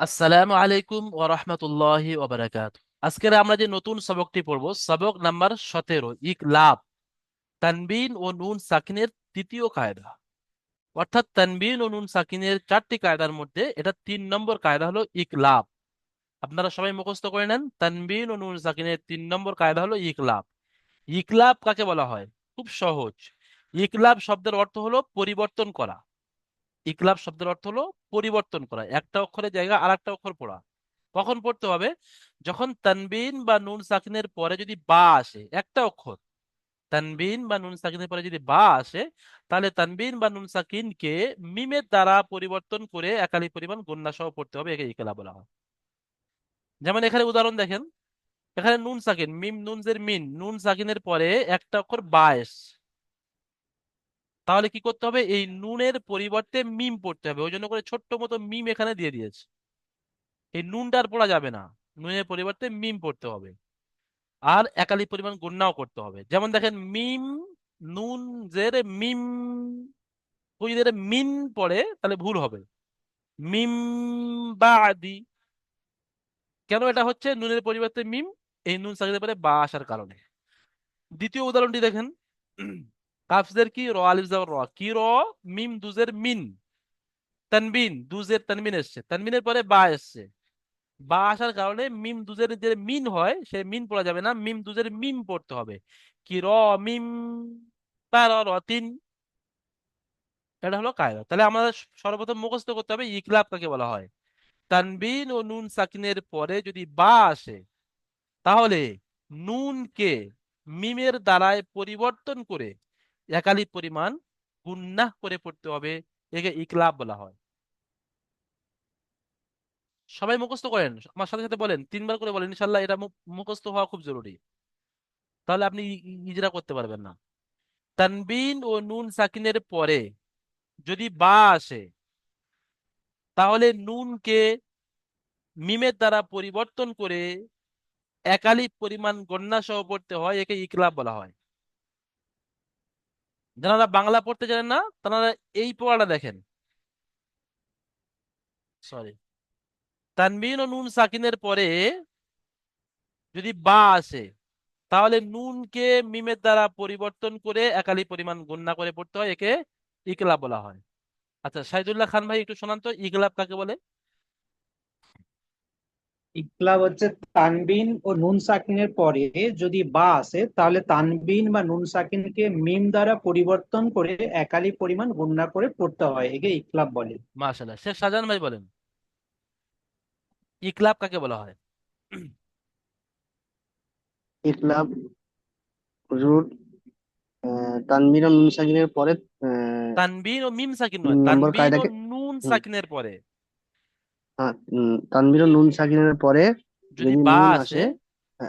আসসালামু আলাইকুম ওয়া রাহমাতুল্লাহি ওয়া বারাকাতুহু। আজকের আমরা যে নতুন সবকটি পড়ব, সবক নাম্বার 17, ইকলাব, তানবিন ও নুন সাকিনের তৃতীয় কায়দা। অর্থাৎ তানবিন ও নুন সাকিনের 4টি কায়দার মধ্যে এটা 3 নম্বর কায়দা হলো ইকলাব। আপনারা সবাই মুখস্থ করে নেন, তানবিন ও নুন সাকিনের 3 নম্বর কায়দা হলো ইকলাব। ইকলাব কাকে বলা হয়? খুব সহজ। ইকলাব শব্দের অর্থ হলো পরিবর্তন করা। ইকলাব শব্দের অর্থ হলো পরিবর্তন করা, একটা অক্ষরের জায়গায় আর একটা অক্ষর পড়া। কখন পড়তে হবে? যখন তানবিন বা নুন সাকিনের পরে যদি বা আসে, একটা অক্ষর, তানবিন বা নুন সাকিনের পরে যদি বা আসে, তাহলে তানবিন বা নুন সাকিনকে মিমের দ্বারা পরিবর্তন করে একালি পরিমাণ গুণনা সহ পড়তে হবে, একে ইকলাব বলা হয়। যেমন এখানে উদাহরণ দেখেন, এখানে নুন সাকিন, মিম নুনজের মিন, নুন সাকিনের পরে একটা অক্ষর বা এসছে। তাহলে কি করতে হবে? এই নুনের পরিবর্তে মিম পড়তে হবে, ওই জন্য করে ছোট্ট মতো মিম এখানে দিয়ে দিয়েছে। এই নুনটা আর পড়া যাবে না, নুনের পরিবর্তে মিম পড়তে হবে। আর একালি পরিমাণ গুণনাও করতে হবে। যেমন দেখেন, মিম নুন জের মিম, ওই যদি এটা মিন পড়ে তাহলে ভুল হবে। মিম বাদি, কেন এটা হচ্ছে? নুনের পরিবর্তে মিম, এই নুন সাকিনের পরে বা আসার কারণে। দ্বিতীয় উদাহরণটি দেখেন, কাফজের কি, র আলিফ জবর র, কি র, মিম দুজের মিন, তানবিন দুজের তানবিন এসছে, তানবিনের পরে বা এসছে। বা আসার কারণে মিম দুজের যে মিন হয় সে মিন পড়া যাবে না, মিম দুজের মিম পড়তে হবে। কি র মিম তিন। এটা হলো কায়দা। তাহলে আমাদের সর্বপ্রথম মুখস্থ করতে হবে ইকলাব কাকে বলা হয়। তানবিন ও নুন সাকিনের পরে যদি বা আসে, তাহলে নুনকে মিমের দ্বারায় পরিবর্তন করে একালি পরিমাণ গুন্নাহ করে পড়তে হবে, একে ইকলাব বলা হয়। সবাই মুখস্থ করেন, আমার সাথে সাথে বলেন, 3বার করে বলেন, ইনশাল্লাহ এটা মুখস্থ হওয়া খুব জরুরি। তাহলে আপনি ইজরা করতে পারবেন না। তানবিন ও নুন সাকিনের পরে যদি বা আসে, তাহলে নুনকে মিমের দ্বারা পরিবর্তন করে একালি পরিমাণ গণনা সহ পড়তে হয়, একে ইকলাব বলা হয়। যারা বাংলা পড়তে জানেন না তারা এই পড়াটা দেখেন। সরি, তানবিন ও নুন সাকিনের পরে যদি বা আসে, তাহলে নুনকে মিমের দ্বারা পরিবর্তন করে একালি পরিমাণ গণনা করে পড়তে হয়, একে ইকলাব বলা হয়। আচ্ছা, সাইদুল্লাহ খান ভাই একটু শোনান তো, ইকলাব কাকে বলে? ইকলাব হচ্ছে তানবিন ও নুন সাকিনের পরে যদি বা আসে তাহলে তানবিন বা নুন সাকিনকে মিম দ্বারা পরিবর্তন করে একালি পরিমাণ গুণনা করে পড়তে হয়, একে ইকলাব বলে। মাশাআল্লাহ। শেখ শাহজাহান ভাই বলেন, ইকলাব কাকে বলা হয়? ইকলাব রুট তানবির ও নুন সাকিনের পরে তানবিন ও মিম সাকিন নয়, 3 নম্বর তানবিন ও কায়দাকে নুন হুম, সাকিনের পরে তানবির ও নুন সাকিনের পরে যদি যদি বা নুন আসে, আসে,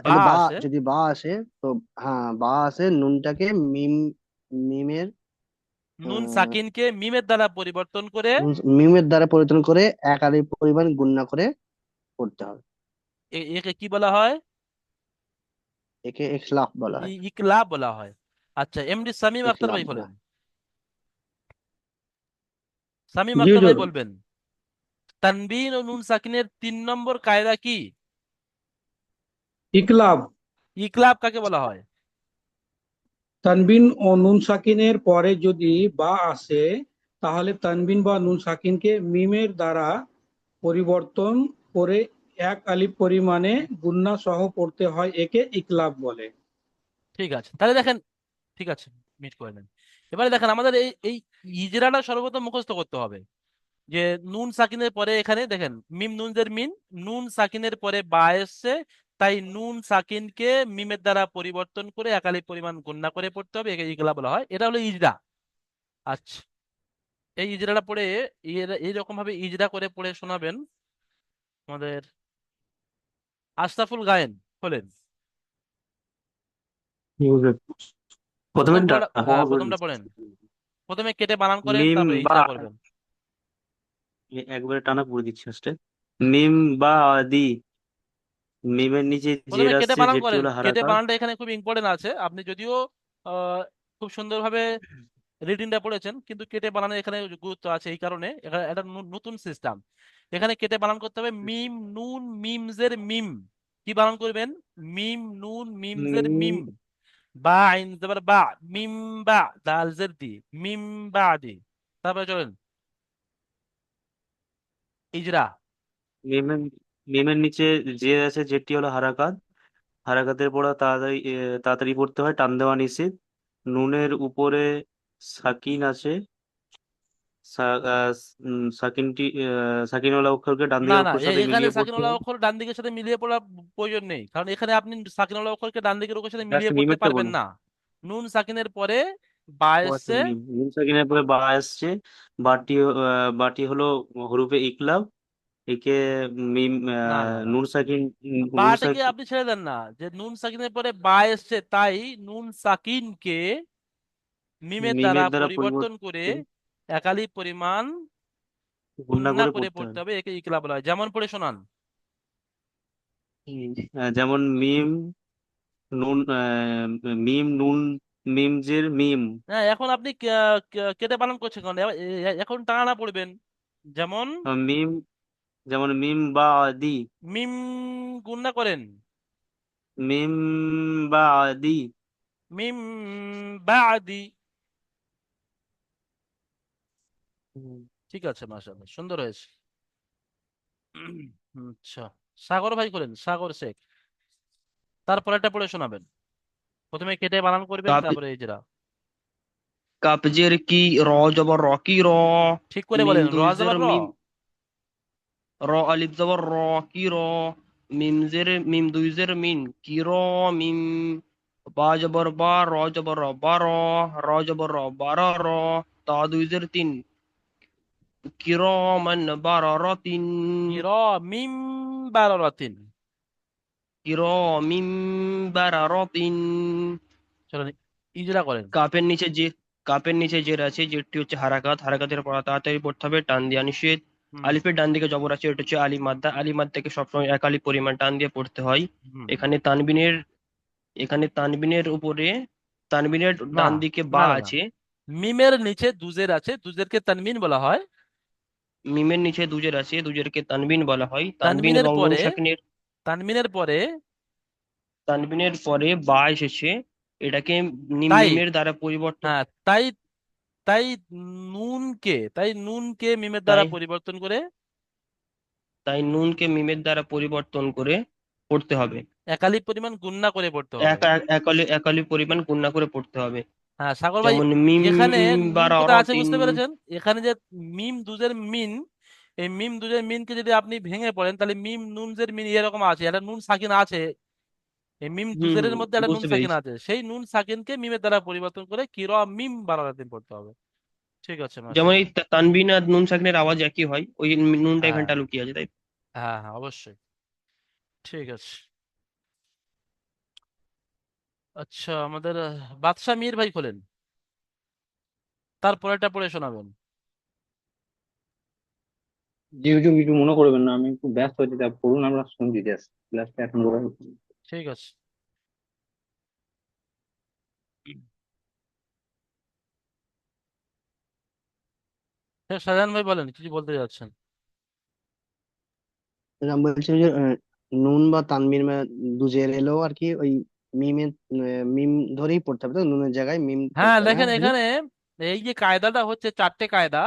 বা বা আসে, যদি বা আসে, তো হ্যাঁ বা আসে নুনটাকে মিমের নুন আহ, সাকিনকে মিমের দ্বারা পরিবর্তন করে মিমের দ্বারা পরিবর্তন করে একালি পরিমাণ গুণনা করে করতে হবে। একে কি বলা হয়? একে ইখলাফ বলা হয়। ইকলাব বলা হয়। আচ্ছা, এমডি সামিম আক্তার ইখলাফ ভাই বলা বলেন, হয়। সামিম জি আক্তার ভাই হুজুর। বলবেন, তানবিন ও নুন সাকিনের 3 নম্বর কায়দা কি? ইকলাব ইকলাব কাকে বলা হয়? তানবিন ও নুন সাকিনের পরে যদি বা আসে তাহলে তানবিন বা নুন সাকিনকে মিমের দ্বারা পরিবর্তন করে এক আলিফ পরিমাণে গুণনা সহ পড়তে হয়, একে ইকলাব বলে। ঠিক আছে, তাহলে দেখেন, ঠিক আছে, মিট করে নেন। এবারে দেখেন, আমাদের এই এই ইজরাটা সর্বপ্রথম মুখস্থ করতে হবে। যে নুন সাকিনের পরে এখানে দেখেন, মিম নুনজের মিন, নুন সাকিনের পরে বা এসছে, তাই নুন সাকিনকে মিমের দ্বারা পরিবর্তন করে একালি পরিমাণ গণনা করে পড়তে হবে, একে ইগলা বলা হয়। এটা হলো ইজরা। আচ্ছা, এই ইজরাটা পড়ে এইরকম ভাবে ইজরা করে পড়ে শোনাবেন আমাদের আশরাফুল গায়েন হলেন। জি হুজুর। প্রথম প্রথমেরটা পড়াটা, হ্যাঁ বলে প্রথমটা দিচ্ছি। পড়েন। প্রথমে কেটে বানান করেন, মিম তারপরে বা ইজরা করবেন। একবারে টানা পড়ে দিচ্ছি ফার্স্টে। মিম বা আদি, মিমের নিচে প্রথমে জের কেটে আসছে, বানান জেরটি করেন, হলো কেটে হারাকা। বানানটা এখানে খুব ইম্পর্টেন্ট আছে। আপনি যদিও আহ, খুব সুন্দরভাবে রিডিংটা পড়েছেন, কিন্তু কেটে বানানো এখানে গুরুত্ব আছে, এই কারণে এটা একটা নতুন সিস্টেম। এখানে কেটে বানান করতে হবে মিম নুন মিমজের মিম। কি বানান করবেন? মিম নুন মিমজের মিম। মিম বা আইন জবর বা, মিম বা দাল জের দি, মিম বাদি। তারপরে চলেন ইজরা। মিমের মিমের নিচে যে আছে, যেটি হলো হারাকাত। হারাকাতের পড়া তাড়াতাড়ি তাড়াতাড়ি পড়তে হয়, টান দেওয়া নিষেধ। নুনের উপরে সাকিন আছে। সাকিনওয়ালা অক্ষরকে ডান না দিকের না, অক্ষরের সাথে এখানে মিলিয়ে পড়তে সাকিনুল্লাহ হয়। অক্ষর ডান দিকের সাথে মিলিয়ে পড়ার প্রয়োজন নেই, কারণ এখানে আপনি সাকিনুল্লাহ অক্ষরকে ডান দিকের অক্ষরের সাথে জাস্ট মিলিয়ে পড়তে মিমেরটা পারবেন বলুন। না। নুন সাকিনের পরে বা ও আচ্ছা, এসছে। মিম মিম সাকিনের পরে বা আসছে। বাটি হলো হরুফে ইকলাব। একে মিম না না না, নুন সাকিন। নুন বাটাকে সাকিন। আপনি ছেড়ে দেন না, যে নুন সাকিনের পরে বা এসছে তাই নুন সাকিনকে মিমের দ্বারা মিমের দ্বারা পরিবর্তন করে পরিবর্তন একালি পরিমাণ গুণনা গুণনা করে করে পড়তে পড়তে হয়। হবে, একে ইকলা বলা হয়। যেমন পড়ে শোনান। যেমন মিম নুন মিম নুন মিমজের মিম। হ্যাঁ, এখন আপনি কেটে বানান করছেন কেন? এখন টানা পড়বেন। যেমন মিম যেমন মিম বা আদি। মিম গুণনা করেন, মিম বা আদি। মিম বাদি। হুম। ঠিক আছে, মাশাআল্লাহ, সুন্দর হয়েছে। আচ্ছা, সাগর ভাই করেন, সাগর শেখ। তারপর একটা পড়ে শোনাবেন। প্রথমে কেটে বানান করবেন, কাপ তারপরে ইজরা। কাবজের কি, র জবর র কি র, ঠিক করে মিম বলেন, র দুইজের জবর র। মিম, র আলিফ জবর র কি র, মিমজের মিম দুইজের মিন কি র মিম, বা জবর বা, র জবর র বা র, র জবর র বার র, তা দুইজের তিন কিরমান বারারাতিন, কির মিম বাররাতিন। কিরমিম বারারাতিন। চলেন ইজরা করেন। কাপের নিচে জের আছে, জেরটি হচ্ছে হারাকাত, হারাকাতের পড়া তাড়াতাড়ি পড়তে হবে, টান দেওয়া নিষেধ। হুম আলিফের ডান দিকে জবর আছে, এটা হচ্ছে আলিফ মাদ্দা, আলিফ মাদ্দাকে সবসময় এক আলিফ পরিমাণ টান দিয়ে পড়তে হয়। হুম। এখানে তানবিনের উপরে, তানবিনের না ডান দিকে না বা না না, আছে। মিমের নিচে দুজের আছে, দুজেরকে তানমিন বলা হয়। মিমের নিচে দুজের আছে, দুজেরকে তানবিন বলা হয়। তানবিন তানমিনের এবং নুন পরে, সাকিনের, তানমিনের পরে তানবিনের পরে বা এসেছে, এটাকে তাই, মিমের দ্বারা পরিবর্তন, হ্যাঁ তাই, তাই নুনকে মিমের দ্বারা তাই পরিবর্তন করে তাই নুনকে মিমের দ্বারা পরিবর্তন করে পড়তে হবে। একালি পরিমাণ গুণনা করে পড়তে হবে। একালি পরিমাণ গুণনা করে পড়তে হবে। হ্যাঁ সাগর ভাই, যেমন মিম এখানে নুন কোথায় আছে বারারাতিন। বুঝতে পেরেছেন? এখানে যে মিম দুজের মিন, এই মিম দুজের মিনকে যদি আপনি ভেঙে পড়েন তাহলে মিম নুন জের মিন এরকম আছে, একটা নুন সাকিন আছে। এই মিম হুম দুজের হুম, মধ্যে একটা নুন বুঝতে সাকিন পেরেছি। আছে, সেই নুন সাকিনকে মিমের দ্বারা পরিবর্তন করে কিরা মিম বারারাতিন পড়তে হবে। ঠিক আছে, যেমন এই মাশাআল্লাহ। তানবিন আর নুন সাকিনের আওয়াজ একই হয়, ওই নুনটা হ্যাঁ এখানটা লুকিয়ে আছে, তাই। হ্যাঁ হ্যাঁ, অবশ্যই। ঠিক আছে। আচ্ছা, আমাদের বাদশাহ মীর ভাই খোলেন, তারপরেটা পড়ে শোনাবেন। জি হুজুর, কিছু মনে করবেন না, আমি একটু ব্যস্ত আছি, তা পড়ুন, আমরা শুনছি জাস্ট, ক্লাসটা এখন করা হচ্ছে না। ঠিক আছে। হ্যাঁ, শাহজাহান ভাই বলেন, কিছু বলতে যাচ্ছেন? আমি বলছিলাম যে নুন বা তানবির দুজের এলো আর কি, ওই মিমের মিম ধরেই পড়তে হবে, তো নুনের জায়গায় মিম হ্যাঁ পড়তে হবে, দেখেন হ্যাঁ হুজুর। এখানে, এই যে কায়দাটা হচ্ছে চারটে কায়দা,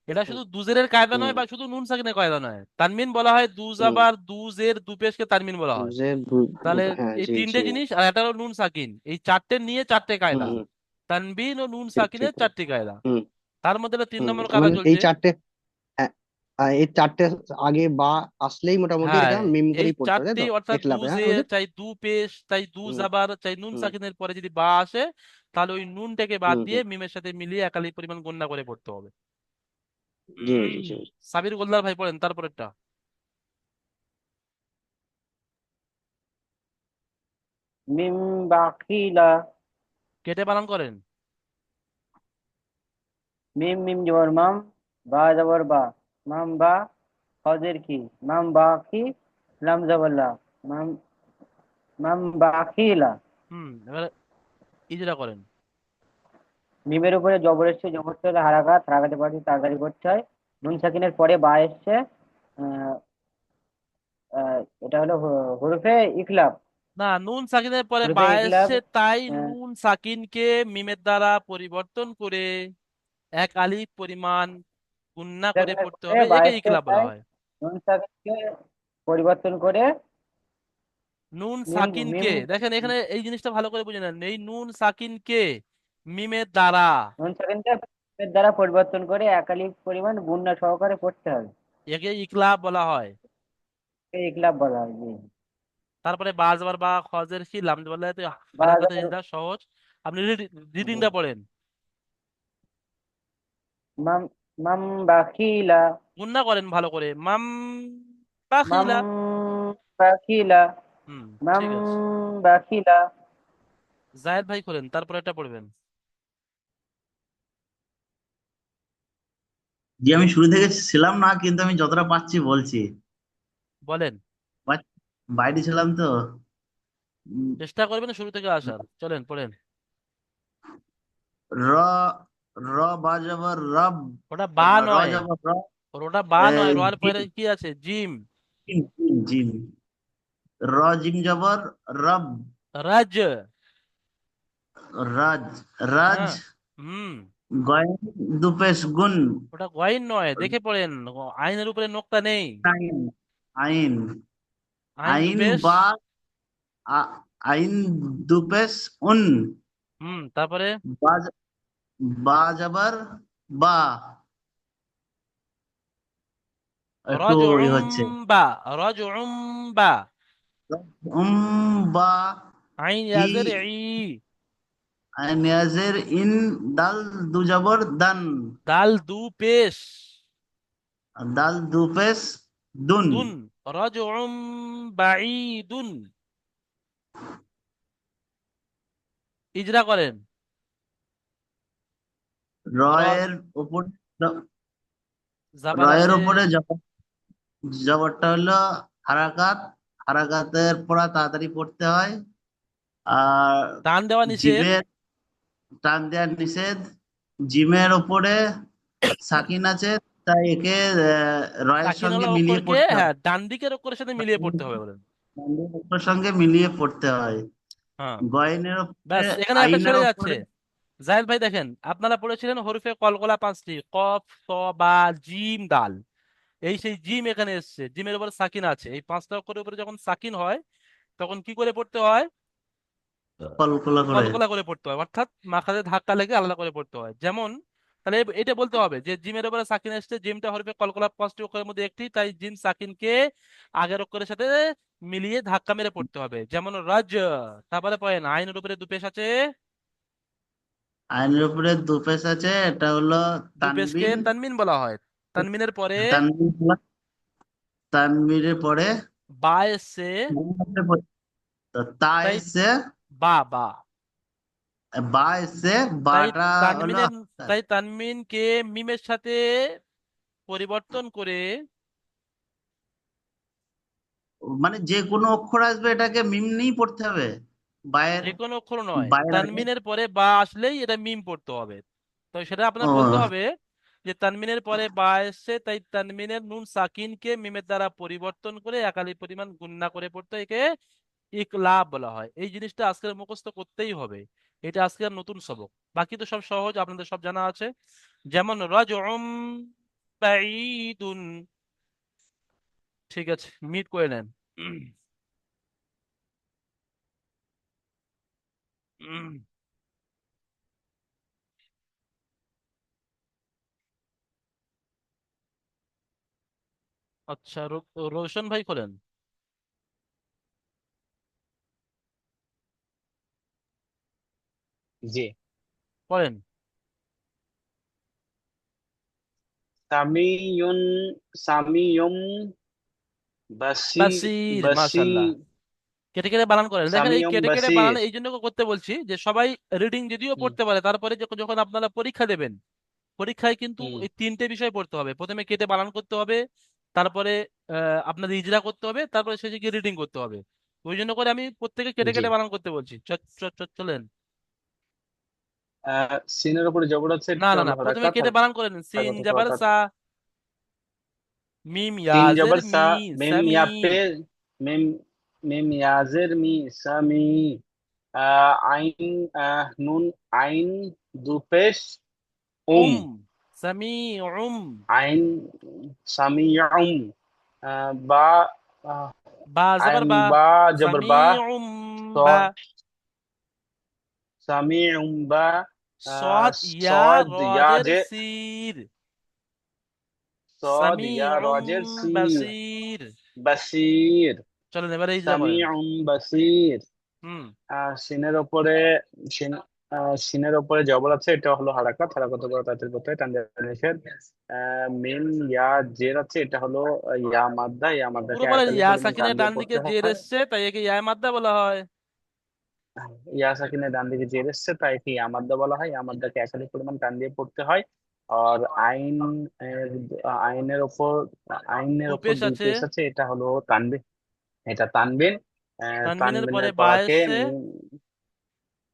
এটা শুধু দুজেরের কায়দা নয় হুম বা শুধু নুন সাকিনের কায়দা নয়। তানমিন বলা হয় দু হুম। জাবার দু জের দু পেশকে তানমিন বলা হয়। যে তাহলে হ্যাঁ, এই জি তিনটে জি। জিনিস, আর একটা হলো নুন সাকিন, এই চারটে নিয়ে চারটে হুম কায়দা। হুম, তানবিন ও নুন ঠিক ঠিক। সাকিনের চারটি কায়দা। হুম তার মধ্যে একটা তিন হুম, নম্বর কায়দা মানে এই চলছে। চারটে, হ্যাঁ, এই চারটে আগে বা আসলেই মোটামুটি হ্যাঁ, এটা মিম এই করেই পড়তে হবে, তাই চারটি তো, অর্থাৎ দু একলাপে, হ্যাঁ জের হুজুর। চাই দু পেশ চাই দু হুম জাবার চাই নুন হুম সাকিনের পরে যদি বা আসে, তাহলে ওই নুনটাকে বাদ হুম দিয়ে হুম। মিমের সাথে মিলিয়ে একালি পরিমাণ গণনা করে পড়তে হবে। জি জি জি। সাবির গোলদার ভাই পড়েন তারপরেরটা। মিম বাকিলা। কেটে বানান করেন। মিম মিম জবর মাম, বা জবর বা, মাম বা, হজের কি, মাম বাকি, লাম জবর লা, মাম মাম বাকিলা। এবার ইজরা করেন। মিমের উপরে জবর এসছে, জবরটা হলো হারাকাত, হারাকাতের পরে তাড়াতাড়ি করতে হয়। নুন সাকিনের পরে বা এসছে, আহ, এটা হলো হরফে ইকলাব। না, নুন সাকিনের পরে বা হরফে ইকলাব। এসছে, তাই আহ, নুন সাকিনকে মিমের দ্বারা পরিবর্তন করে এক আলিফ পরিমাণ গুণনা করে জায়গায় পড়তে করে হবে, একে বায়েসে ইকলাব বলা তাই হয়। নুন সাকিনকে পরিবর্তন করে নুন মিম মিম। সাকিনকে দেখেন, এখানে এই জিনিসটা ভালো করে বুঝে নেন, এই নুন সাকিনকে মিমের দ্বারা, নুন সাকিনকে মিমের দ্বারা পরিবর্তন করে একালিক পরিমাণ গুণনা সহকারে পড়তে হবে। একে ইকলাব বলা হয়। একে ইকলাব বলা হয়, জি। তারপরে বা জবর বা, খজের কি, লাম জবর লা, তো বা হারাকাতে যাবার, ইজরা সহজ। আপনি জি। রিডিংটা পড়েন। মাম মাম বাখিলা। গুণনা করেন ভালো করে, মাম মাম বাখিলা। বাখিলা। হুম, মাম ঠিক আছে। বাখিলা। জায়েদ ভাই করেন, তারপরে এটা পড়বেন। জি, আমি শুরু থেকে ছিলাম না, কিন্তু আমি যতটা পাচ্ছি বলছি। বলেন, বা- বাইরে ছিলাম তো। উম, চেষ্টা করবেন শুরু থেকে আসার। চলেন পড়েন। র র বা জবর রব। ওটা বা র নয়, জবর র। ওটা বা নয়, রয়ের জিম পরে কি আছে, জিম। Gym gym gym. র জিম জবর রব। রাজ। রাজ রাজ। হ্যাঁ। হুম। গয়েন দুপেশ গুন। ওটা গয়েন নয়, দেখে পড়েন, আইনের উপরে নোকতা নেই। আইন আইন। আইন আইন দুপেশ। বা আইন দুপেশ উন। হুম, তারপরে বা বা জবর বা। একটু রজ হচ্ছে। বা, রজ বা। বা আইন ই। ইয়াজের ই। নিয়াজের ইন। দাল দু জবর দান। দাল দু পেশ দাল দু পেশ দুন। দুন। রজ বাঈদুন। ইজরা করেন। র, রয়ের উপর। জাবার রয়ের আছে। উপরে জবরটা হলো হারাকাত। হারাকাতের পড়া তাড়াতাড়ি পড়তে হয়। আর টান দেওয়া নিষেধ। জিমের টান দেওয়ার নিষেধ। জিমের ওপরে সাকিন আছে, তাই একে রয়ের সাকিন সঙ্গে হলো মিলিয়ে অক্ষরকে, পড়তে হবে। হ্যাঁ, ডান দিকের অক্ষরের সাথে মিলিয়ে পড়তে হবে বলেন। অক্ষরের সঙ্গে মিলিয়ে পড়তে হয়। হ্যাঁ, গয়নের ওপরে ব্যাস, এখানে একটা আইনের ছেড়ে যাচ্ছে। ওপরে। জাহেদ ভাই দেখেন, আপনারা পড়েছিলেন হরফে কলকলা পাঁচটি, কফ, ত, বা, জিম, দাল। এই সেই জিম এখানে এসছে, জিমের উপরে সাকিন আছে। এই পাঁচটা অক্ষরের উপরে যখন সাকিন হয়, তখন কি করে পড়তে হয়? কলকলা করে। কলকলা করে পড়তে হয়, অর্থাৎ মাখাতে ধাক্কা লেগে আলাদা করে পড়তে হয়। যেমন, তাহলে এটা বলতে হবে যে জিমের উপরে সাকিন এসছে, জিমটা হরফে কলকলা পাঁচটি অক্ষরের মধ্যে একটি, তাই জিম সাকিনকে আগের অক্ষরের সাথে মিলিয়ে ধাক্কা মেরে পড়তে হবে। যেমন রাজ। তারপরে পয়েন আইনের উপরে দুপেশ আছে। আইনের উপরে দু পেশ আছে, এটা হলো দুপেশকে তানবিন। তানমিন বলা হয়। তানমিনের পরে তানবিন তানবিনের পরে বা এসছে, তো তা তাই এসছে। বা বা, বা এসছে। তাই বাটা হলো তানমিনের, হামজা। তাই তানমিনকে মিমের সাথে পরিবর্তন করে, মানে যে কোনো অক্ষর আসবে এটাকে মিম নিয়েই পড়তে হবে। বায়ের যে কোনো অক্ষর নয়, বায়ের আগে। তানমিনের পরে বা আসলেই এটা মিম পড়তে হবে। তো সেটা আপনার বলতে ও হবে যে তানমিনের পরে বা এসছে, তাই তানমিনের নুন সাকিনকে মিমের দ্বারা পরিবর্তন করে একালি পরিমাণ গুণনা করে পড়তে হয়, একে ইকলাব বলা হয়। এই জিনিসটা আজকের মুখস্থ করতেই হবে। এটা আজকের নতুন সবক। বাকি তো সব সহজ, আপনাদের সব জানা আছে। যেমন রাজউম বাঈদুন। ঠিক আছে, মিট করে নেন। আচ্ছা, রোশন ভাই খোলেন, জি। পড়েন। সামিয়ুন সামিয়ুম বাসি বাসির, বাসি মাশাল্লাহ। কেটে কেটে বানান করেন। দেখেন, এই সামিয়ুম কেটে কেটে বানান বাসির। এই জন্য করতে বলছি যে সবাই রিডিং যদিও হুম পড়তে পারে, তারপরে যখন আপনারা পরীক্ষা দেবেন, পরীক্ষায় কিন্তু হুম এই তিনটে বিষয় পড়তে হবে। প্রথমে কেটে বানান করতে হবে, তারপরে আপনাদের ইজরা করতে হবে, তারপরে শেষে গিয়ে রিডিং করতে হবে। ওই জন্য করে আমি প্রত্যেকে কেটে জি। কেটে বানান করতে বলছি। চলেন। সিনের উপরে জবর আছে, না এটা না হলো না, প্রথমে হরকত। কেটে বানান করে নিন। সিন হরকত জাবার হরকত। সা। মিম সিন ইয়াজের জবর সা, মি, মিম সামি। ইয়া পে, মিম মিম ইয়াজের মি, সামি। আইন, নুন আইন দু পেশ, উম, সামি আইন সামিউম। বা, আহ, বা আইন জবর বা, বা জবর সামি বা, বা। সদ সামিউম বা, সদ ইয়া সদ রজের ইয়াজে, সির, সদ সামি ইয়া রজের সি, বাসির। বাসির। চলেন এবারে ইজা করেন। সামিউম বাসির। হুম। সিনের ওপরে, সিন সিনের ওপরে জবর আছে, এটা হলো হারাকাত, হারাকাত করা তাঁতির করতে হয়, টান দেওয়া নিষেধ। মিম ইয়া জের আছে, এটা হলো ইয়া মাদ্দা, ইয়া পুরো মাদ্দাকে এক বলেন, আলিফ ইয়া পরিমাণ টান সাকিনের দিয়ে ডান দিকে পড়তে জের হয়। এসছে তাই একে ইয়া মাদ্দা বলা হয়। ইয়া সাকিনের ডান দিকে জের এসছে তাই কি ইয়া মাদ্দা বলা হয়, ইয়া মাদ্দাকে এক আলিফ পরিমাণ টান দিয়ে পড়তে হয়। আর আইন, এর আইনের ওপর, আইনের দু ওপর পেশ দুই আছে, পেশ আছে, এটা হলো তানবিন, এটা তানবিন। তানবিনের পরে তানবিনের বা পড়াকে এসছে,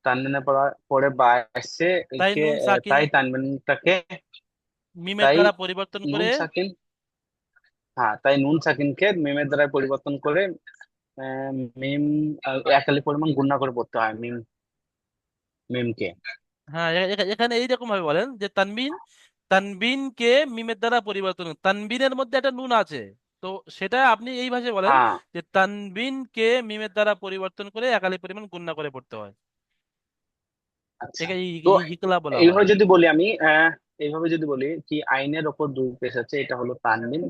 তানবিনের পরে বা আসছে, তাই একে নুন সাকিন তাই তানবিনটাকে, মিমের তাই দ্বারা পরিবর্তন নুন করে। সাকিন, হ্যাঁ তাই নুন সাকিনকে মিমের দ্বারা পরিবর্তন করে আহ, মিম এক আলিফ পরিমাণ গুণনা করে পড়তে হয় মিমকে। হ্যাঁ, এখানে এইরকম ভাবে বলেন যে তানবিন, তানবিনকে মিমের দ্বারা পরিবর্তন, তানবিনের মধ্যে একটা নুন আছে, তো সেটা আপনি এই ভাষায় বলেন হ্যাঁ, যে তানবিনকে মিমের দ্বারা পরিবর্তন করে একালি পরিমাণ গুণনা করে পড়তে হয়। আচ্ছা। একে তো ইকলা বলা হয়। এইভাবে যদি বলি আমি, এইভাবে যদি বলি কি আইনের ওপর দুই পেশ আছে, এটা হলো তানবিন,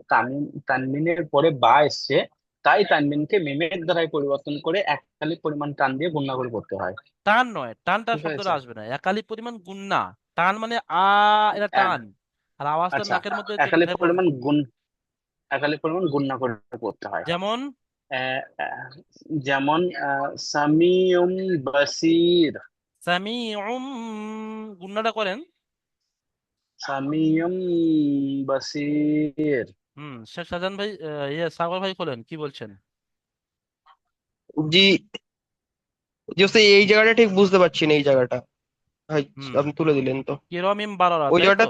তানবিনের পরে বা এসছে, তাই তানবিনকে মিমের দ্বারাই পরিবর্তন করে এক আলিফ পরিমাণ টান দিয়ে গুণনা করে পড়তে হয়। টান নয়, টানটার ঠিক শব্দটা আছে। আসবে না, একালি পরিমাণ গুণনা। টান মানে এটা আহ, টান, আর আওয়াজটা আচ্ছা, নাকের মধ্যে এক আলিফ ঢুকে। পরিমাণ এক আলিফ পরিমাণ গুণনা করে পড়তে হয়। যেমন আহ, আহ, যেমন সামিউম বাসির, সামিউম, গুণনাটা করেন। সামিউম বাসির। শেখ শাহজাহান ভাই, সাগর ভাই বলেন কি বলছেন। জি, যে এই জায়গাটা ঠিক বুঝতে পারছি না, এই জায়গাটা ভাই হুম, আপনি তুলে দিলেন তো। কিরমিম বাররা, ওই তাই তো? জায়গাটা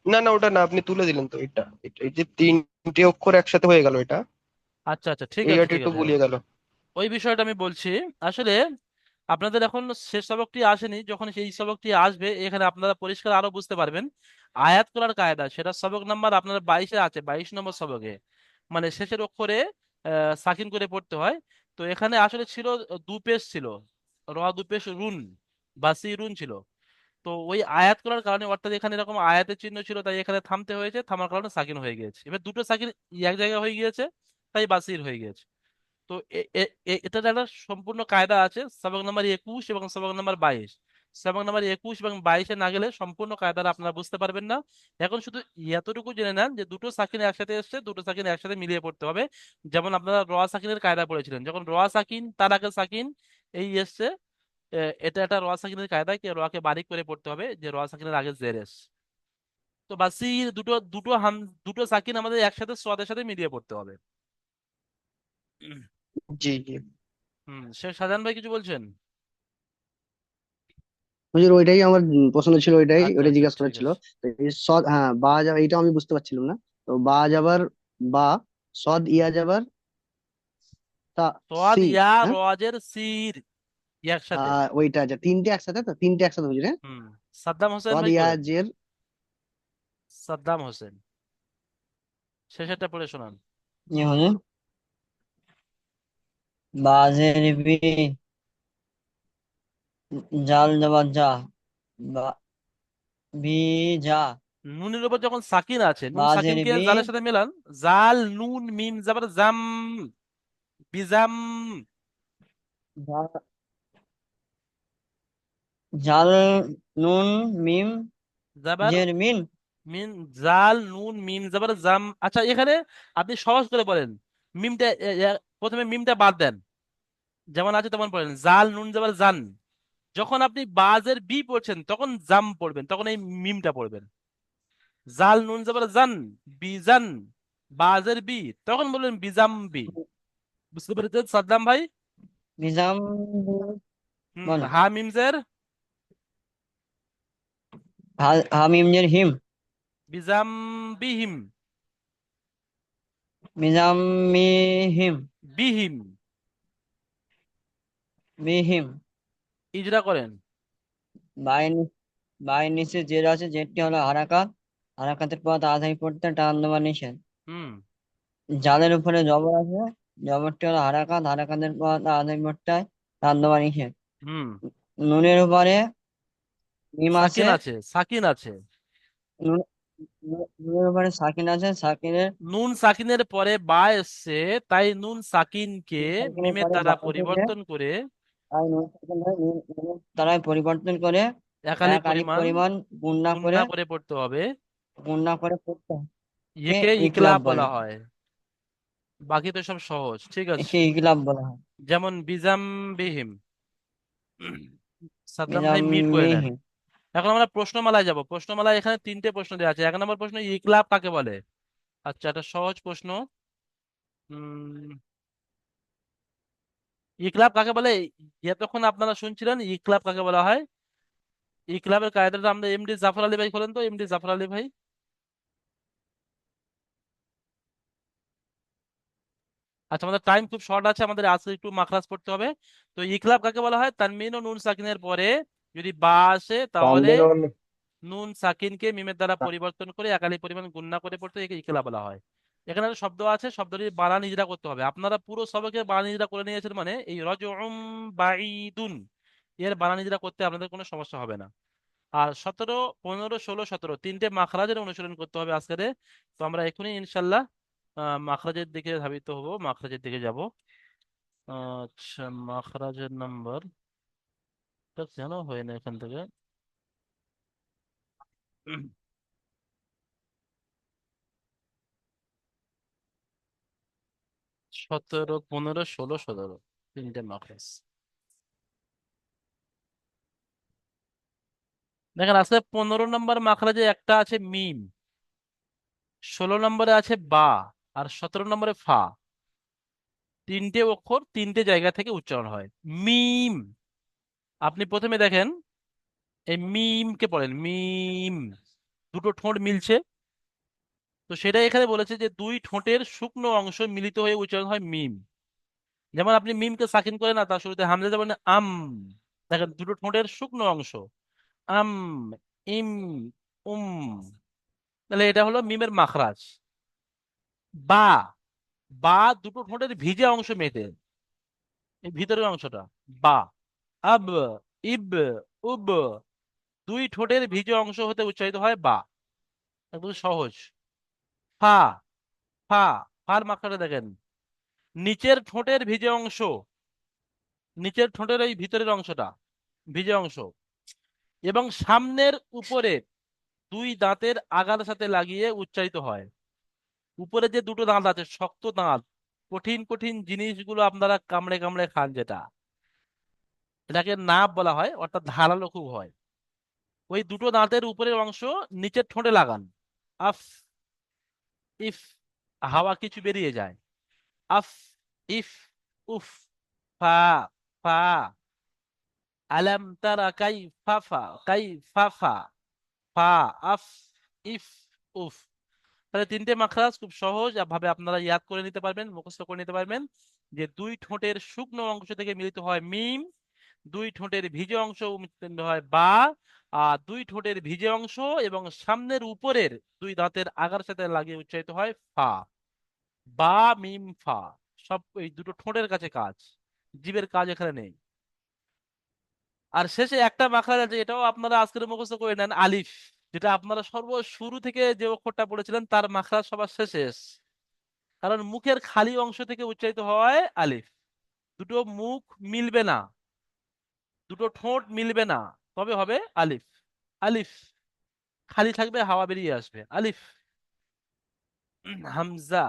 না না, ওটা না, আপনি তুলে দিলেন তো এটা, এই যে তিনটে অক্ষর একসাথে হয়ে গেল এটা, আচ্ছা আচ্ছা, ঠিক এই আছে জায়গাটা ঠিক একটু আছে। গুলিয়ে গেল। ওই বিষয়টা আমি বলছি। আসলে আপনাদের এখন শেষ সবকটি আসেনি, যখন সেই সবকটি আসবে এখানে আপনারা পরিষ্কার আরো বুঝতে পারবেন। আয়াত করার কায়দা সেটা সবক নাম্বার আপনার 22-এ আছে, 22 নম্বর সবকে, মানে শেষের অক্ষরে সাকিন করে পড়তে হয়। তো এখানে আসলে ছিল দু পেশ ছিল, দু পেশ রুন, বাসি রুন ছিল। তো ওই আয়াত করার কারণে, অর্থাৎ এখানে এরকম আয়াতের চিহ্ন ছিল তাই এখানে থামতে হয়েছে, থামার কারণে সাকিন হয়ে গিয়েছে। এবার দুটো সাকিন এক জায়গায় হয়ে গিয়েছে তাই বাসির হয়ে গিয়েছে। তো এটার একটা সম্পূর্ণ কায়দা আছে, সবক নাম্বার 21 এবং সবক নাম্বার 22। সবক নাম্বার 21 এবং 22-এ না গেলে সম্পূর্ণ কায়দাটা আপনারা বুঝতে পারবেন না। এখন শুধু এতটুকু জেনে নেন যে দুটো সাকিন একসাথে এসছে, দুটো সাকিন একসাথে মিলিয়ে পড়তে হবে। যেমন আপনারা র সাকিনের কায়দা পড়েছিলেন, যখন র সাকিন তার আগে সাকিন এই এসছে, এটা একটা র সাকিনের কায়দা, কি রকে বারিক করে পড়তে হবে যে র সাকিনের আগে জের এসছে। তো বাসির দুটো দুটো দুটো সাকিন আমাদের একসাথে সোয়াদের সাথে মিলিয়ে পড়তে হবে। জি জি। শেখ শাহজাহান ভাই কিছু বলছেন? হুজুর ওইটাই আমার পছন্দ ছিল, ওইটাই আচ্ছা ওইটাই আচ্ছা, জিজ্ঞাসা করার ঠিক ছিল। আছে। তো এই সদ, হ্যাঁ বা যাবার, এইটাও আমি বুঝতে পারছিলাম না। তো বা যাবার বা, সদ ইয়া যাবার তা, সোয়াদ সি। ইয়া হ্যাঁ, রজের সির একসাথে। ওইটা আচ্ছা, তিনটে একসাথে, তো তিনটে একসাথে হুজুর, হ্যাঁ। হুম, সাদ্দাম হোসেন সদ ভাই ইয়া করেন। জের, সাদ্দাম হোসেন শেষেরটা পড়ে শোনান। জি হুজুর। বাজের বি, জাল জবর যা, বা- বি যা, নুনের উপর যখন সাকিন আছে, নুন বাজের সাকিনকে বি, জালের সাথে মেলান। জাল নুন মিম জাবার জাম, বিজাম। জা- জাল নুন মিম জাবার জের মিন। মিন, জাল নুন মিম জাবার জাম। আচ্ছা, এখানে আপনি সহজ করে বলেন, মিমটা প্রথমে মিমটা বাদ দেন, যেমন আছে তেমন পড়েন, জাল নুন জাবার জান। যখন আপনি বাজের বি পড়ছেন তখন জাম পড়বেন, তখন এই মিমটা পড়বেন। জাল নুন জাবার জান, বিজান, বাজের বি, তখন বলবেন বিজাম বি। বুঝতে পেরেছেন সাদ্দাম ভাই? নিজাম বল। হা মিমজের, হা হা মিম জের হিম। বিজাম বিহিম। মিজাম্মিহিম বিহিম বিহিম ইজরা করেন। বাইন বাইন নিচে জের আছে, জেরটি হলো হারাকাত, হারাকাতের পর তাড়াতাড়ি পড়তে টান দেওয়া নিষেধ। হুম জালের উপরে জবর আছে, জবরটি হলো হারাকাত, হারাকাতের পর তাড়াতাড়ি পড়তে টান দেওয়া নিষেধ। হুম নুনের উপরে মিম আছে, সাকিন আছে, সাকিন আছে। নুন- নুনের উপরে সাকিন আছে, সাকিনের নুন সাকিনের পরে বা এসছে, তাই নুন সাকিনকে সাকিনের মিমের পরে দ্বারা বা এসেছে, পরিবর্তন করে তাই নুন সাকিন নুনের দ্বারাই পরিবর্তন করে একালি এক আলিফ পরিমাণ পরিমাণ গুণনা করে পড়তে হবে। গুণনা করে পড়তে হবে। একে একে ইকলাব ইকলাব বলে, বলা হয়। বাকি তো সব সহজ, ঠিক আছে। একে ইকলাব বলা হয়। যেমন বিজাম বিহিম। সাদ্দাম ভাই মিট করে নেন। মিজাম্মিহিম এখন আমরা প্রশ্নমালায় যাব। প্রশ্নমালায় এখানে তিনটে প্রশ্ন দেওয়া আছে। 1 নম্বর প্রশ্ন, ইকলাব কাকে বলে? আচ্ছা, এটা সহজ প্রশ্ন। উম ইকলাব কাকে বলে? এতক্ষণ আপনারা শুনছিলেন ইকলাব কাকে বলা হয়। ইকলাবের কায়দাটা আমরা এমডি জাফর আলী ভাই বলেন তো, এমডি জাফর আলী ভাই। আচ্ছা, আমাদের টাইম খুব শর্ট আছে, আমাদের আজকে একটু মাখরাজ পড়তে হবে। তো ইকলাব কাকে বলা হয়? তানমিন ও নুন সাকিনের পরে যদি বা আসে তাহলে তানবিন ও নুন সাকিনকে মিমের দ্বারা পরিবর্তন করে একালি পরিমাণ গুণনা করে পড়তে একে ইকলাব বলা হয়। এখানে একটা শব্দ আছে, শব্দটির বানান ইজরা করতে হবে। আপনারা পুরো সবকের বানান ইজরা করে নিয়েছেন, মানে এই রজউম বাঈদুন এর বানান ইজরা করতে আপনাদের কোনো সমস্যা হবে না। আর 17, 15, 16, 17 তিনটে মাখরাজের অনুসরণ করতে হবে আজকে। তো আমরা এখনই ইনশাল্লাহ মাখরাজের দিকে ধাবিত হব, মাখরাজের দিকে যাব। আচ্ছা, মাখরাজের নাম্বার কেন হয় না এখান থেকে? 17, 15, 16, 17 তিনটে মাখরাজ। দেখেন, আজকে 15 নম্বর মাখরাজে একটা আছে মিম, 16 নম্বরে আছে বা, আর 17 নম্বরে ফা। তিনটে অক্ষর তিনটে জায়গা থেকে উচ্চারণ হয়। মিম, আপনি প্রথমে দেখেন এই মিমকে পড়েন, মিম দুটো ঠোঁট মিলছে। তো সেটা এখানে বলেছে যে দুই ঠোঁটের শুকনো অংশ মিলিত হয়ে উচ্চারণ হয় মিম। যেমন আপনি মিমকে সাকিন করে না, তার শুরুতে হামজা যাবেন আম। দেখেন দুটো ঠোঁটের শুকনো অংশ, আম, ইম, উম। তাহলে এটা হলো মিমের মাখরাজ। বা, বা দুটো ঠোঁটের ভিজে অংশ মেটে, এই ভিতরের অংশটা বা। আব, ইব, উব দুই ঠোঁটের ভিজে অংশ হতে উচ্চারিত হয় বা। একদম সহজ। ফা, ফা, ফার মাখরাজটা দেখেন, নিচের ঠোঁটের ভিজে অংশ, নিচের ঠোঁটের ওই ভিতরের অংশটা ভিজে অংশ, এবং সামনের উপরে দুই দাঁতের আগার সাথে লাগিয়ে উচ্চারিত হয়। উপরে যে দুটো দাঁত আছে, শক্ত দাঁত, কঠিন কঠিন জিনিসগুলো আপনারা কামড়ে কামড়ে খান, যেটা এটাকে নাব বলা হয়, অর্থাৎ ধারালো খুব হয়। ওই দুটো দাঁতের উপরের অংশ নিচের ঠোঁটে লাগান। আফ, ইফ, হাওয়া কিছু বেরিয়ে যায়। আফ, ইফ, উফ। ফা, ফা, আলাম তারা কাইফা, ফা কাইফা, ফা, ফা, আফ, ইফ, উফ। তাহলে তিনটে মাখরাজ খুব সহজ ভাবে আপনারা ইয়াদ করে নিতে পারবেন, মুখস্থ করে নিতে পারবেন, যে দুই ঠোঁটের শুকনো অংশ থেকে মিলিত হয় মিম, দুই ঠোঁটের ভিজে অংশ মিলিত হয় বা, আর দুই ঠোঁটের ভিজে অংশ এবং সামনের উপরের দুই দাঁতের আগার সাথে লাগিয়ে উচ্চারিত হয় ফা। বা, মিম, ফা সব এই দুটো ঠোঁটের কাছে কাজ, জিভের কাজ এখানে নেই। আর শেষে একটা মাখরাজ আছে, এটাও আপনারা আজকের মুখস্থ করে নেন, আলিফ, যেটা আপনারা সর্ব শুরু থেকে যে অক্ষরটা পড়েছিলেন তার মাখরাজ সবার শেষে এসছে। কারণ মুখের খালি অংশ থেকে উচ্চারিত হয় আলিফ। দুটো মুখ মিলবে না, দুটো ঠোঁট মিলবে না, তবে হবে আলিফ। আলিফ খালি থাকবে, হাওয়া বেরিয়ে আসবে, আলিফ। হামজা,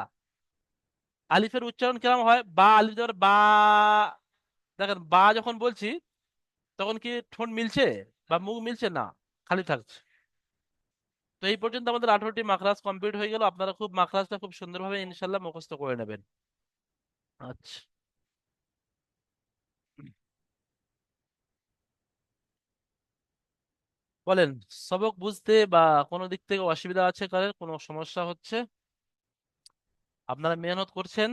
আলিফের উচ্চারণ কেমন হয়? বা, আলিফ যাবার বা। দেখেন বা যখন বলছি তখন কি ঠোঁট মিলছে বা মুখ মিলছে? না, খালি থাকছে। তো এই পর্যন্ত আমাদের 18টি মাখরাজ কমপ্লিট হয়ে গেল। আপনারা খুব মাখরাজটা খুব সুন্দরভাবে ইনশাল্লাহ মুখস্থ করে নেবেন। আচ্ছা, বলেন, সবক বুঝতে বা কোনো দিক থেকে অসুবিধা আছে, কারের কোনো সমস্যা হচ্ছে? আপনারা মেহনত করছেন।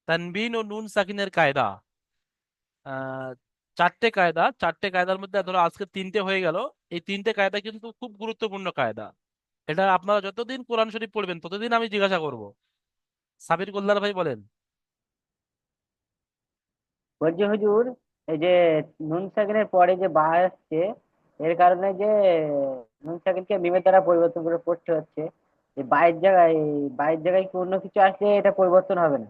তানবিন ও নুন সাকিনের কায়দা, আহ চারটে কায়দার মধ্যে ধরো আজকে তিনটে হয়ে গেল। এই তিনটে কায়দা কিন্তু খুব গুরুত্বপূর্ণ কায়দা। এটা আপনারা যতদিন কোরআন শরীফ পড়বেন ততদিন আমি জিজ্ঞাসা করব। সাবির গোল্লার ভাই বলেন। বলছি হুজুর, এই যে নুন সাকিনের পরে যে বা আসছে, এর কারণে যে নুন সাকিনকে মিমের দ্বারা পরিবর্তন করে পড়তে হচ্ছে। এই বাইয়ের জায়গায় কি অন্য কিছু আসলে এটা পরিবর্তন হবে না?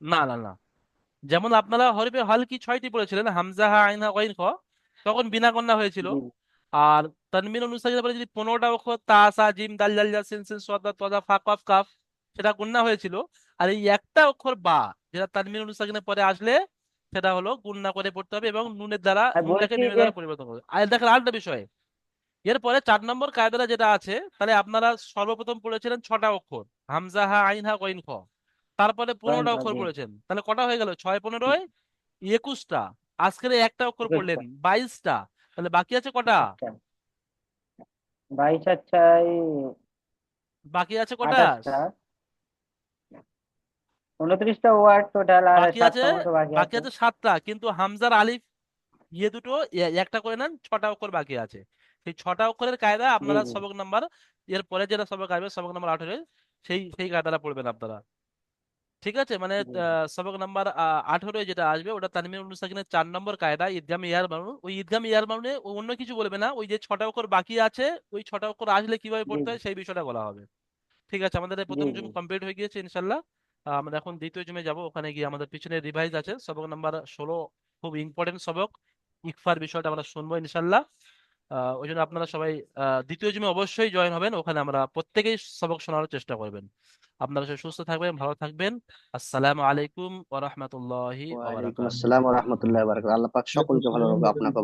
না না না, যেমন আপনারা হরফে হালকি 6টি পড়েছিলেন, হামজা হা আইন হা গইন খ, তখন বিনা কন্যা হয়েছিল। জি আর তানবিন ও নুন সাকিনের পরে যদি 15টা অক্ষর তা সা জিম দাল জাল জা সিন সিন সাদ দাদ তজা ফা কফ কাফ, সেটা গুণনা হয়েছিল। আর এই একটা অক্ষর বা, যেটা তানবিন ও নুন সাকিনের পরে আসলে, সেটা হলো গুণনা করে পড়তে হবে এবং নুনের দ্বারা, আর নুনটাকে বলছি মিমের যে দ্বারা পরিবর্তন করবে। আর দেখেন আরেকটা বিষয়, এরপরে 4 নম্বর কায়দাটা যেটা আছে, তাহলে আপনারা সর্বপ্রথম পড়েছিলেন 6টা অক্ষর, হামজা হা আইন হা গইন খ, তারপরে পয়েন্ট 15টা অক্ষর জি পড়েছেন, তাহলে কটা হয়ে গেল? 6 15 21টা। আজকের এই একটা অক্ষর পড়লেন, 21টা। 22টা। তাহলে বাকি আছে কটা? আচ্ছা, 22 আচ্ছাই বাকি আছে কটা? 28টা, 29টা ওয়ার্ড টোটাল, আর বাকি আছে 7টা মতো বাকি বাকি আছে। আছে 7টা, কিন্তু হামজার আলিফ ইয়ে দুটো একটা করে নেন, 6টা অক্ষর বাকি আছে। সেই 6টা অক্ষরের কায়দা জি আপনারা জি সবক নাম্বার, এর পরে যেটা সবক আসবে সবক নাম্বার 18, সেই সেই কায়দাটা পড়বেন আপনারা। ঠিক আছে, মানে জি সবক নাম্বার 18 যেটা আসবে ওটা তানমিন উন সাকিনের 4 নম্বর কায়দা, ঈদগাম ইয়ার মানু। ওই ঈদগাম ইয়ার মানে অন্য কিছু বলবে না, ওই যে 6টা অক্ষর বাকি আছে, ওই 6টা অক্ষর আসলে কিভাবে জি পড়তে হয় সেই বিষয়টা বলা হবে। ঠিক আছে, আমাদের এই জি প্রথম জি জুম কমপ্লিট হয়ে গিয়েছে ইনশাল্লাহ। আমরা এখন দ্বিতীয় জুমে যাব, ওখানে গিয়ে আমাদের পিছনে রিভাইজ আছে সবক নাম্বার 16, খুব ইম্পর্টেন্ট সবক, ইকফার বিষয়টা আমরা শুনবো ইনশাল্লাহ। ওই জন্য আপনারা সবাই দ্বিতীয় জিমে অবশ্যই জয়েন হবেন, ওখানে আমরা প্রত্যেকেই সবক শোনানোর চেষ্টা করবেন। আপনারা সবাই সুস্থ থাকবেন, ভালো থাকবেন। আসসালামু আলাইকুম ওয়া রাহমাতুল্লাহি ওয়া ওয়ালাইকুম বারাকাতুহু। আসসালাম ওয়া রাহমাতুল্লাহি ওয়া বারাকাতুহু। আল্লাহ পাক সকলকে ভালো রাখুক, আপনাকে